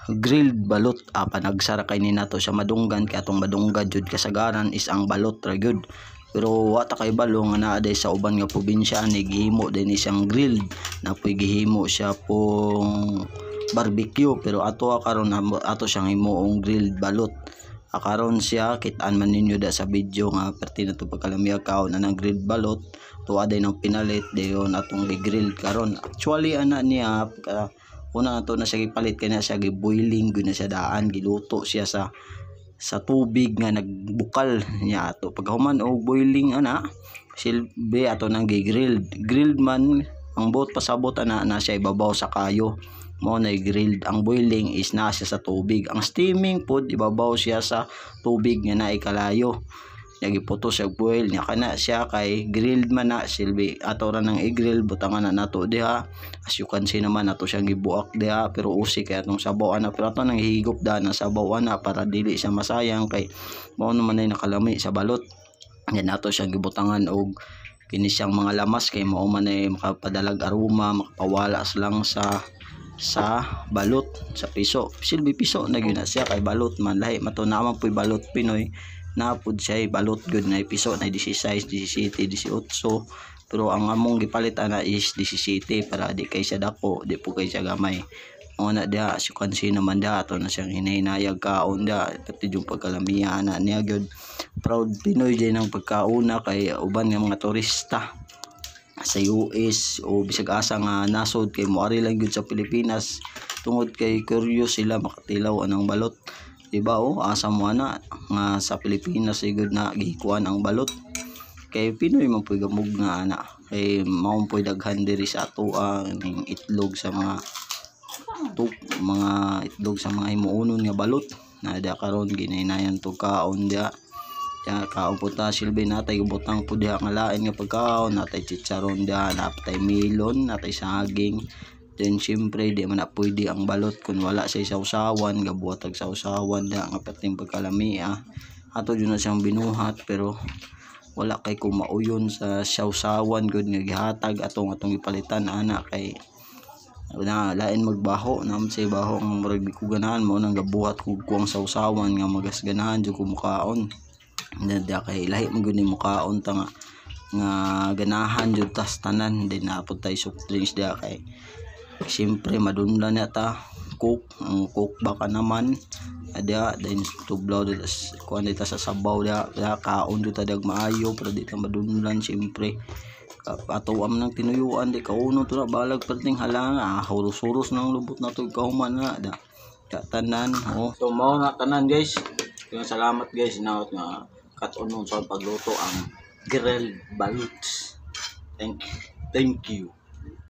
Grilled balot panagsara kay ni nato sa madunggan kay atong madunggan jud kasagaran is ang balot ra gyud. Pero wata kay balo nga naa day sa uban nga probinsya ni gihimo din siyang grilled na puy gihimo siya pong barbecue, pero ato karon ato siyang himuong grilled balot. Karon siya kit-an man ninyo da sa video nga perti na to pagkalamiya kaon na ng grilled balot tuwa day ng pinalit dayon atong gi-grill karon. Actually ana niya una nato na siya gipalit kay na siya gi-boiling gyud na siya daan, giluto siya sa tubig nga nagbukal niya ato pagkahuman og boiling ana silbi ato nang grilled man ang buot pasabot ana na siya ibabaw sa kayo mo na grilled. Ang boiling is na siya sa tubig, ang steaming pod ibabaw siya sa tubig nga naay kalayo giputo siya boil nya kana siya kay grilled man na silbi ato ra nang i-grill butangan na nato diha. As you can see naman nato siyang gibuak diha pero usi kay atong sabaw ana, pero ato nang higop da ng sabaw ana para dili siya masayang kay mao naman ay nakalami sa balot. Yan nato siyang gibutangan og kini siyang mga lamas kay mao man ay makapadalag aroma, makapawalas lang sa balot sa piso, silbi piso na gyud na siya kay balot man lahi mato naman puy balot Pinoy napud siya balot good na piso na 16, 17, 18, pero ang among gipalit ana is 17 para di kay siya dako, di po kay siya gamay. Mo na dia si kansi naman da ato na siyang hinahinayag kaon da pati yung pagkalamiya ana niya gyud. Proud Pinoy din ang pagkauna kay uban nga mga turista sa US o bisag asa nga nasod kay moari lang gyud sa Pilipinas tungod kay curious sila makatilaw anang balot. Diba asa mo ana nga sa Pilipinas igod na gikuan ang balot kay Pinoy man puy gamug nga ana kay mao puy daghan diri sa ato ang itlog sa mga itlog sa mga himuonon nga balot na da karon ginahinayan to kaon dia kaon po ta silbi natay butang po diha nga lain nga pagkaon natay chicharon dia natay melon natay saging. Then syempre di man na pwede ang balot kung wala sa sausawan, gabuhatag sausawan da nga pating pagkalami ato yun na siyang binuhat pero wala kay kumauyon sa sausawan gud nga gihatag atong ipalitan ana kay na lain magbaho nam say baho ang murag ko ganahan mo nang gabuhat kog kuang sausawan nga magasganahan jud ko mukaon da kay lahi mo gud ni mukaon ta nga ganahan jud tas tanan din napod tay soft drinks da kay siyempre madunlan yata ang cook baka naman ada then tublaw dito kuan dito sa sabaw da kaon dito dag maayo pero dito madunlan siyempre ato am nang tinuyuan di kauno to na balag perting halanga huros-huros nang lubot na to kauman na da tanan so mao na tanan guys. Salamat guys na nga kat-on sa pagluto ang grilled balot. Thank you.